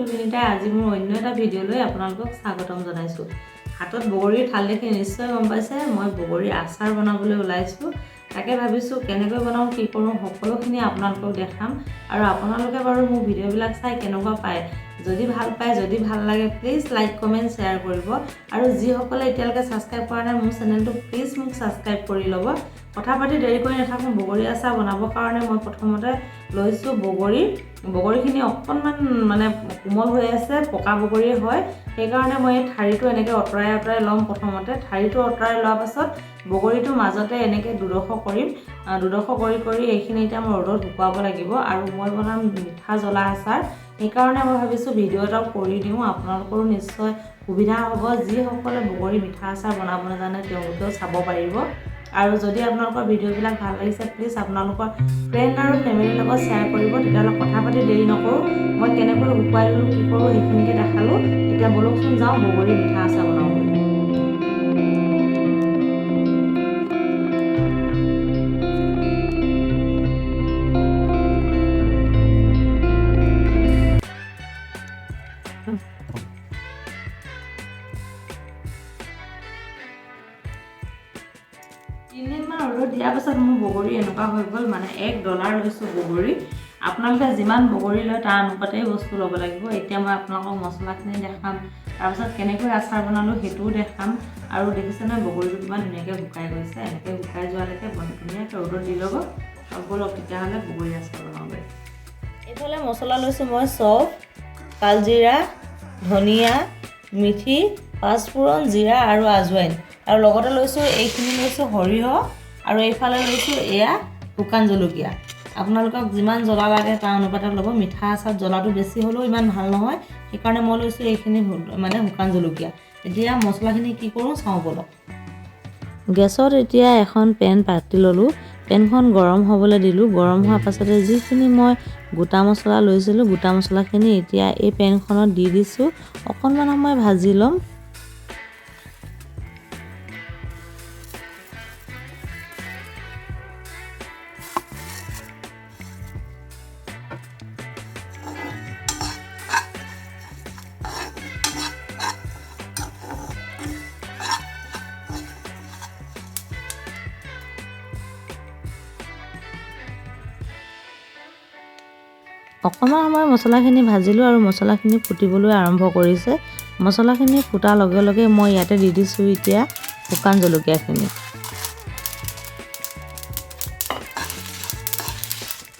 ফুলবিনিতাই আজি মোৰ অন্য এটা ভিডিঅ' লৈ আপোনালোকক স্বাগতম জনাইছোঁ। হাতত বগৰীৰ থাল দেখি নিশ্চয় গম পাইছে মই বগৰীৰ আচাৰ বনাবলৈ ওলাইছোঁ। তাকে ভাবিছোঁ কেনেকৈ বনাওঁ কি কৰোঁ সকলোখিনি আপোনালোকক দেখাম আৰু আপোনালোকে বাৰু মোৰ ভিডিঅ'বিলাক চাই কেনেকুৱা পায় যদি ভাল পায় যদি ভাল লাগে প্লিজ লাইক কমেণ্ট শ্বেয়াৰ কৰিব আৰু যিসকলে এতিয়ালৈকে ছাবস্ক্ৰাইব কৰা নাই মোৰ চেনেলটো প্লিজ মোক ছাবস্ক্ৰাইব কৰি ল'ব। কথা পাতি দেৰি কৰি নাথাকোঁ। বগৰী আচাৰ বনাবৰ কাৰণে মই প্ৰথমতে লৈছোঁ বগৰীখিনি অকণমান মানে কোমল হৈ আছে, পকা বগৰী হয়, সেইকাৰণে মই এই ঠাৰিটো এনেকৈ অঁতৰাই ল'ম। প্ৰথমতে ঠাৰিটো অঁতৰাই লোৱাৰ পাছত বগৰীটো মাজতে এনেকৈ দুডোখৰ কৰিম। দুডোখৰ কৰি এইখিনি এতিয়া মই ৰ'দত শুকুৱাব লাগিব আৰু মই বনাম মিঠা জ্বলা আচাৰ। সেইকাৰণে মই ভাবিছোঁ ভিডিঅ' এটাও কৰি দিওঁ, আপোনালোকৰো নিশ্চয় সুবিধা হ'ব। যিসকলে বগৰী মিঠা আচাৰ বনাব নাজানে তেওঁলোকেও চাব পাৰিব। আৰু যদি আপোনালোকৰ ভিডিঅ'বিলাক ভাল লাগিছে প্লিজ আপোনালোকৰ ফ্ৰেণ্ড আৰু ফেমিলিৰ লগত শ্বেয়াৰ কৰিব। তেতিয়াহ'লে কথা পাতি দেৰি নকৰোঁ, মই কেনেকৈ শুকুৱাই ল'লোঁ কি কৰোঁ সেইখিনিকে দেখালোঁ। এতিয়া ব'লকচোন যাওঁ বগৰী মিঠা আচাৰ বনাওঁ বুলি। তিনিদিনমান ৰ'দত দিয়াৰ পাছত মোৰ বগৰী এনেকুৱা হৈ গ'ল, মানে $1 লৈছোঁ বগৰী। আপোনালোকে যিমান বগৰী লয় তাৰ অনুপাতেই বস্তু ল'ব লাগিব। এতিয়া মই আপোনালোকক মছলাখিনি দেখাম, তাৰপিছত কেনেকৈ আচাৰ বনালোঁ সেইটোও দেখাম। আৰু দেখিছে নহয় বগৰীটো কিমান ধুনীয়াকৈ শুকাই গৈছে। এনেকৈ শুকাই যোৱালৈকে ধুনীয়াকৈ ৰ'দত দি ল'ব। ব'লক তেতিয়াহ'লে বগৰী আচাৰ বনাব। এইফালে মছলা লৈছোঁ মই চফ, কালজিৰা, ধনিয়া, মিঠি, পাঁচফোৰণ, জিৰা আৰু আজৱাইন। আৰু লগতে লৈছোঁ এইখিনি লৈছোঁ সৰিয়হ আৰু এইফালে লৈছোঁ এয়া শুকান জলকীয়া। আপোনালোকক যিমান জ্বলা লাগে তাৰ অনুপাতে ল'ব। মিঠা আচাৰত জ্বলাটো বেছি হ'লেও ইমান ভাল নহয়, সেইকাৰণে মই লৈছোঁ এইখিনি মানে শুকান জলকীয়া। এতিয়া মছলাখিনি কি কৰোঁ চাওঁ ব'লক। গেছত এতিয়া এখন পেন পাতি ল'লোঁ। পেনখন গৰম হ'বলৈ দিলোঁ। গৰম হোৱাৰ পাছতে যিখিনি মই গোটা মছলা লৈছিলোঁ গোটা মছলাখিনি এতিয়া এই পেনখনত দি দিছোঁ। অকণমান সময় ভাজি ল'ম। অকণমান সময় মছলাখিনি ভাজিলোঁ আৰু মছলাখিনি ফুটিবলৈ আৰম্ভ কৰিছে। মছলাখিনি ফুটাৰ লগে লগে মই ইয়াতে দি দিছোঁ এতিয়া শুকান জলকীয়াখিনি।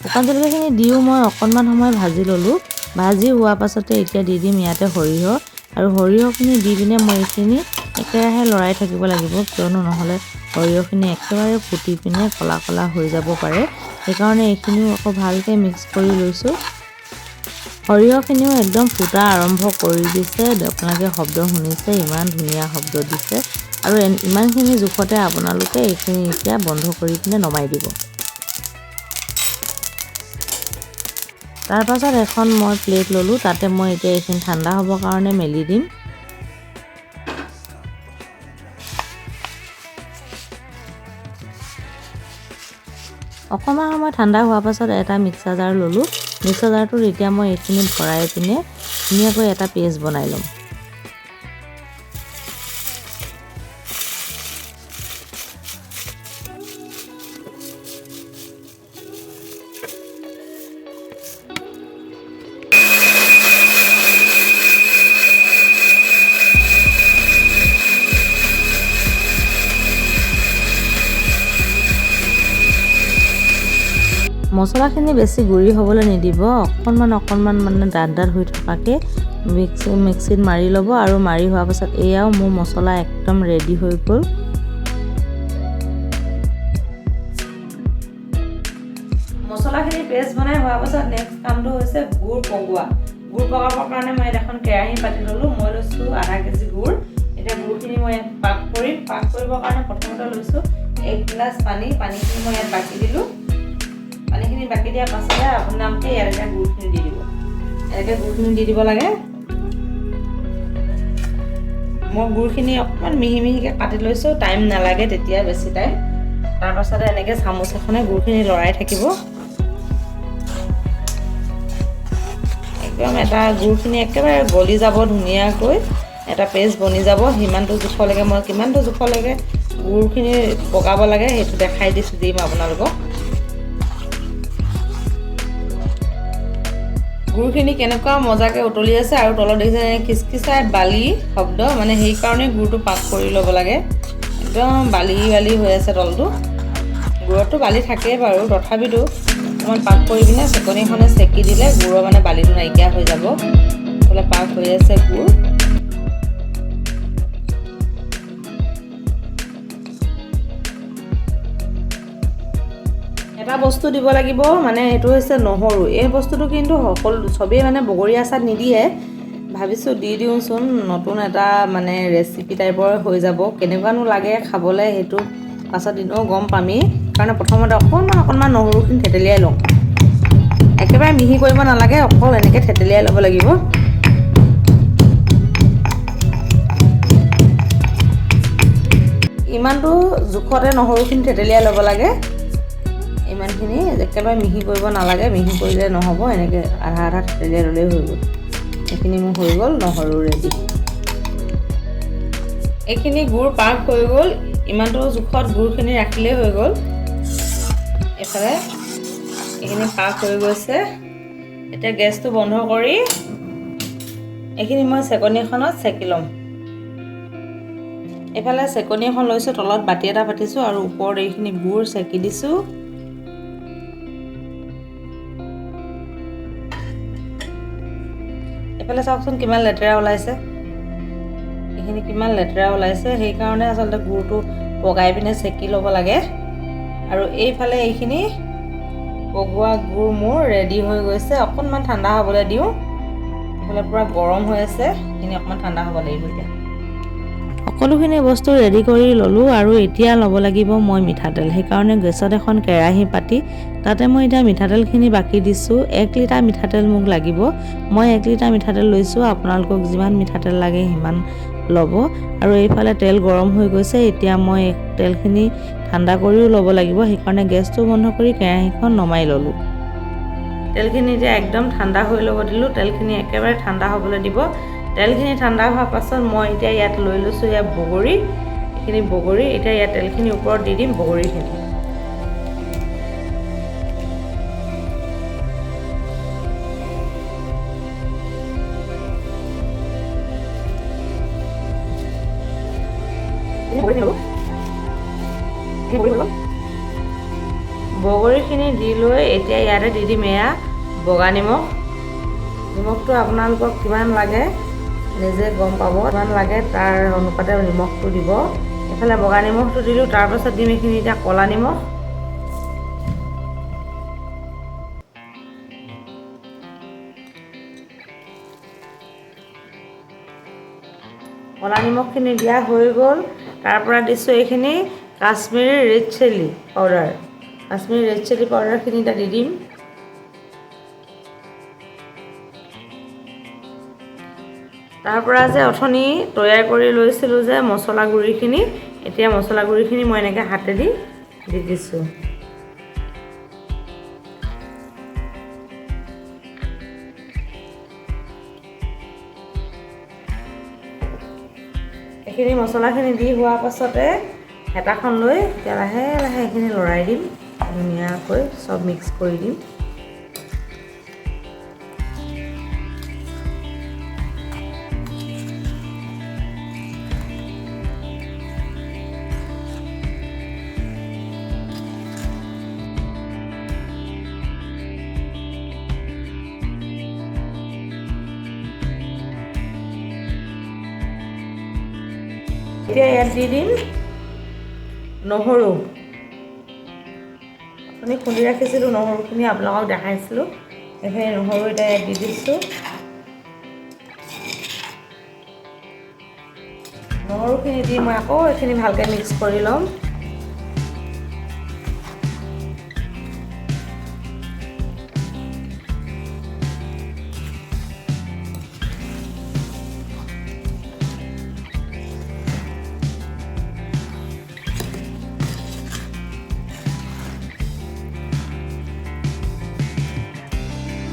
শুকান জলকীয়াখিনি দিও মই অকণমান সময় ভাজি ল'লোঁ। ভাজি হোৱাৰ পাছতে এতিয়া দি দিম ইয়াতে সৰিয়হ আৰু সৰিয়হখিনি দি পিনে মই এইখিনি একেৰাহে লৰাই থাকিব লাগিব, কিয়নো নহ'লে সৰিয়হখিনি একেবাৰে ফুটি পিনে ক'লা ক'লা হৈ যাব পাৰে। সেইকাৰণে এইখিনিও আকৌ ভালকৈ মিক্স কৰি লৈছোঁ। সৰিয়হখিনিও একদম ফুটা আৰম্ভ কৰি দিছে। আপোনালোকে শব্দ শুনিছে, ইমান ধুনীয়া শব্দ দিছে। আৰু ইমানখিনি জোখতে আপোনালোকে এইখিনি এতিয়া বন্ধ কৰি পিনে নমাই দিব। তাৰপাছত এখন মই প্লেট ল'লোঁ, তাতে মই এতিয়া এইখিনি ঠাণ্ডা হ'বৰ কাৰণে মেলি দিম। অকণমান সময় ঠাণ্ডা হোৱাৰ পাছত এটা মিক্সাৰ জাৰ ল'লোঁ। মিক্সাৰ জাৰটোত এতিয়া মই এইখিনি ভৰাই পিনে ধুনীয়াকৈ এটা পেষ্ট বনাই ল'ম। মছলাখিনি বেছি গুড়ি হ'বলৈ নিদিব, অকণমান মানে ডাঠ হৈ থকাকৈ মিক্সিত মাৰি ল'ব। আৰু মাৰি হোৱাৰ পাছত এয়াও মোৰ মছলা একদম ৰেডি হৈ গ'ল। মছলাখিনি পেষ্ট বনাই হোৱাৰ পাছত নেক্সট কামটো হৈছে গুড় পগোৱা। গুড় পগাবৰ কাৰণে মই এখন কেৰাহী পাতি ল'লোঁ। মই লৈছোঁ আধা কেজি গুড়। এতিয়া গুড়খিনি মই ইয়াত পাক কৰিবৰ কাৰণে প্ৰথমতে লৈছোঁ 1 গিলাচ পানীখিনি মই ইয়াত বাকি দিলোঁ। পানীখিনি বাকি দিয়াৰ পাছতে আপোনালোকে ইয়াত এতিয়া গুড়খিনি দি দিব। এনেকৈ গুড়খিনি দি দিব লাগে। মই গুড়খিনি অকণমান মিহিকৈ কাটি লৈছোঁ, টাইম নালাগে তেতিয়া বেছি টাইম। তাৰপাছতে এনেকৈ চামুচ এখনে গুড়খিনি লৰাই থাকিব। একদম এটা গুড়খিনি একেবাৰে গলি যাব ধুনীয়াকৈ এটা পেষ্ট বনি যাব। সিমানটো জোখলৈকে মই কিমানটো জোখলৈকে গুড়খিনি পগাব লাগে সেইটো দেখাই দিম আপোনালোকক। গুড়খিনি কেনেকুৱা মজাকৈ উতলি আছে আৰু তলত দেখিছে খিচখিচাই বালি শব্দ, মানে সেইকাৰণে গুড়টো পাক কৰি ল'ব লাগে। একদম বালি বালি হৈ আছে তলটো। গুড়তটো বালি থাকেই বাৰু, তথাপিতো অকণমান পাক কৰি পিনে চেকনিখনে চেকি দিলে গুড়ৰ মানে বালিটো নাইকিয়া হৈ যাব। এইফালে পাক হৈ আছে গুড়। এটা বস্তু দিব লাগিব, মানে সেইটো হৈছে নহৰু। এই বস্তুটো কিন্তু চবেই মানে বগৰী আচাৰত নিদিয়ে। ভাবিছোঁ দি দিওঁচোন, নতুন এটা মানে ৰেচিপি টাইপৰ হৈ যাব। কেনেকুৱানো লাগে খাবলৈ সেইটো পাছত দিনও গম পামেই। কাৰণে প্ৰথমতে অকণমান নহৰুখিনি থেতেলিয়াই লওঁ। একেবাৰে মিহি কৰিব নালাগে, অকল এনেকৈ থেতেলিয়াই ল'ব লাগিব। ইমানটো জোখতে নহৰুখিনি থেতেলিয়াই ল'ব লাগে। ইমানখিনি একেবাৰে মিহি কৰিব নালাগে, মিহি কৰিলে নহ'ব। এনেকৈ আধা আধা থেতেলিয়াই ল'লেই হৈ গ'ল। এইখিনি মোৰ হৈ গ'ল নহৰু ৰেডি। এইখিনি গুড় পাক হৈ গ'ল, ইমানটো জোখত গুড়খিনি ৰাখিলেই হৈ গ'ল। এইফালে এইখিনি পাক হৈ গৈছে। এতিয়া গেছটো বন্ধ কৰি এইখিনি মই চেকনি এখনত চেকি ল'ম। এইফালে চেকনি এখন লৈছোঁ, তলত বাতি এটা পাতিছোঁ আৰু ওপৰত এইখিনি গুড় চেকি দিছোঁ। এইফালে চাওকচোন কিমান লেতেৰা ওলাইছে। এইখিনি কিমান লেতেৰা ওলাইছে, সেইকাৰণে আচলতে গুড়টো পগাই পিনে চেকি ল'ব লাগে। আৰু এইফালে এইখিনি পগোৱা গুড় মোৰ ৰেডি হৈ গৈছে। অকণমান ঠাণ্ডা হ'বলৈ দিওঁ। এইফালে পূৰা গৰম হৈ আছে, এইখিনি অকণমান ঠাণ্ডা হ'ব লাগিব। এতিয়া সকলোখিনি বস্তু ৰেডি কৰি ল'লোঁ আৰু এতিয়া ল'ব লাগিব মই মিঠাতেল। সেইকাৰণে গেছত এখন কেৰাহী পাতি তাতে মই এতিয়া মিঠাতেলখিনি বাকি দিছোঁ। 1 লিটাৰ মিঠাতেল মোক লাগিব। মই 1 লিটাৰ মিঠাতেল লৈছোঁ, আপোনালোকক যিমান মিঠাতেল লাগে সিমান ল'ব। আৰু এইফালে তেল গৰম হৈ গৈছে। এতিয়া মই তেলখিনি ঠাণ্ডা কৰিও ল'ব লাগিব, সেইকাৰণে গেছটো বন্ধ কৰি কেৰাহীখন নমাই ল'লোঁ। তেলখিনি এতিয়া একদম ঠাণ্ডা হৈ ল'ব দিলোঁ। তেলখিনি একেবাৰে ঠাণ্ডা হ'বলৈ দিব। তেলখিনি ঠাণ্ডা হোৱাৰ পাছত মই এতিয়া ইয়াত লৈ লৈছোঁ বগৰী। এইখিনি বগৰী এতিয়া ইয়াত তেলখিনিৰ ওপৰত দি দিম বগৰীখিনি। বগৰীখিনি দি লৈ এতিয়া ইয়াতে দি দিম এয়া বগা নিমখ। নিমখটো আপোনালোকক কিমান লাগে নিজে গম পাব, কিমান লাগে তাৰ অনুপাতে নিমখটো দিব। এইফালে বগা নিমখটো দিলোঁ, তাৰপাছত দিম এইখিনি এতিয়া ক'লা নিমখ। ক'লা নিমখখিনি দিয়া হৈ গ'ল। তাৰ পৰা দিছোঁ এইখিনি Kashmiri red chilli powder. Kashmiri red chilli পাউডাৰখিনি এতিয়া দি দিম। তাৰ পৰা যে অথনি তৈয়াৰ কৰি লৈছিলোঁ যে মছলা গুড়িখিনি, এতিয়া মছলা গুড়িখিনি মই এনেকৈ হাতেদি দি দিছোঁ। এইখিনি মছলাখিনি দি হোৱাৰ পাছতে হেতাখন লৈ এতিয়া লাহে লাহে এইখিনি লৰাই দিম, ধুনীয়াকৈ চব মিক্স কৰি দিম। এতিয়া ইয়াত দি দিম নহৰু। আপুনি খুন্দি ৰাখিছিলোঁ নহৰুখিনি, আপোনালোকক দেখাইছিলোঁ। এইখিনি নহৰু এতিয়া ইয়াত দি দিছোঁ। নহৰুখিনি দি মই আকৌ এইখিনি ভালকৈ মিক্স কৰি ল'ম।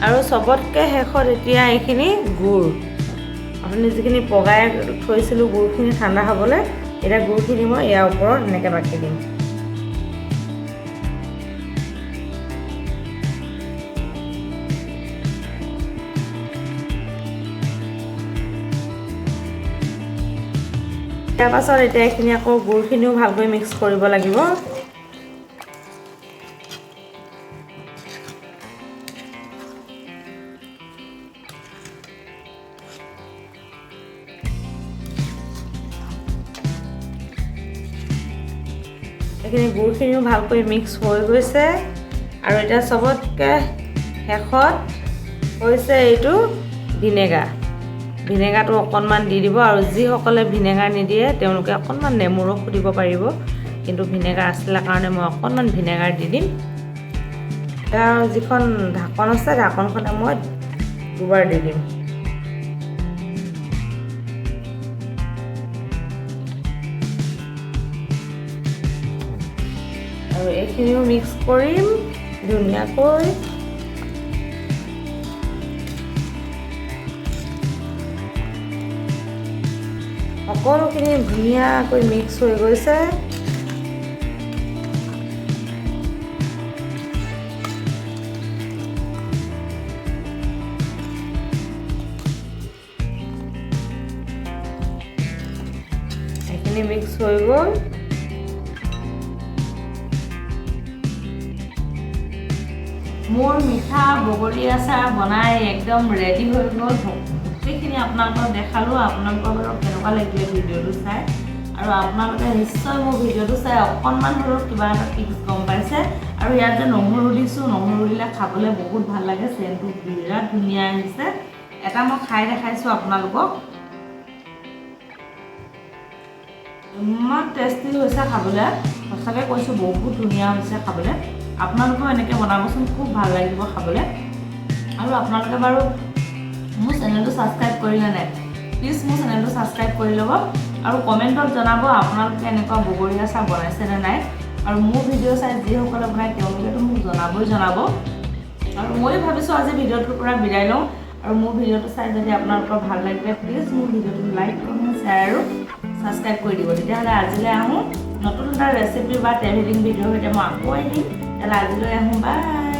আৰু চবতকৈ শেষত এতিয়া এইখিনি গুড় আপুনি যিখিনি পগাই থৈছিলোঁ গুড়খিনি ঠাণ্ডা হ'বলৈ এতিয়া গুড়খিনি মই ইয়াৰ ওপৰত এনেকৈ বাকি দিম তাৰ পাছত এতিয়া এইখিনি আকৌ গুড়খিনিও ভালকৈ মিক্স কৰিব লাগিব এইখিনি গুড়খিনিও ভালকৈ মিক্স হৈ গৈছে আৰু এতিয়া চবতকৈ শেষত হৈছে এইটো ভিনেগাৰটো অকণমান দি দিব আৰু যিসকলে ভিনেগাৰ নিদিয়ে তেওঁলোকে অকণমান নেমু ৰস দিব পাৰিব কিন্তু ভিনেগাৰ আছিলে কাৰণে মই অকণমান ভিনেগাৰ দি দিম তাৰ যিখন ঢাকন আছে ঢাকনখনে মই দুবাৰ দি দিম আৰু এইখিনিও মিক্স কৰিম ধুনীয়াকৈ সকলোখিনি ধুনীয়াকৈ মিক্স হৈ গৈছে এইখিনি মিক্স হৈ গ'ল মোৰ মিঠা বগৰী আচাৰ বনাই একদম ৰেডি হৈ গ'ল গোটেইখিনি আপোনালোকক দেখালোঁ আপোনালোকৰ বাৰু কেনেকুৱা লাগিলে ভিডিঅ'টো চাই আৰু আপোনালোকে নিশ্চয় মোৰ ভিডিঅ'টো চাই অকণমান হ'লেও কিবা এটা টিপছ গম পাইছে আৰু ইয়াত যে নহৰু দিছোঁ নহৰু দিলে খাবলৈ বহুত ভাল লাগে চেণ্টটো বিৰাট ধুনীয়া আহিছে এটা মই খাই দেখাইছোঁ আপোনালোকক ইমান টেষ্টি হৈছে খাবলৈ সঁচাকৈ কৈছোঁ বহুত ধুনীয়া হৈছে খাবলৈ আপোনালোকেও এনেকৈ বনাবচোন খুব ভাল লাগিব খাবলৈ আৰু আপোনালোকে বাৰু মোৰ চেনেলটো ছাবস্ক্ৰাইব কৰিলে নাই প্লিজ মোৰ চেনেলটো ছাবস্ক্ৰাইব কৰি ল'ব আৰু কমেণ্টত জনাব আপোনালোকে এনেকুৱা বগৰী আচাৰ বনাইছেনে নাই আৰু মোৰ ভিডিঅ' চাই যিসকলে বনায় তেওঁলোকেতো মোক জনাব আৰু মই ভাবিছোঁ আজি ভিডিঅ'টোৰ পৰা বিদায় লওঁ আৰু মোৰ ভিডিঅ'টো চাই যদি আপোনালোকৰ ভাল লাগিলে প্লিজ মোৰ ভিডিঅ'টো লাইক কমেণ্ট শ্বেয়াৰ আৰু ছাবস্ক্ৰাইব কৰি দিব তেতিয়াহ'লে আজিলৈ আহোঁ নতুন এটা ৰেচিপি বা ট্ৰেভেলিং ভিডিঅ'ৰ সৈতে মই আকৌ আহিম তেতিয়াহ'লে আজিলৈ আহোঁ বাই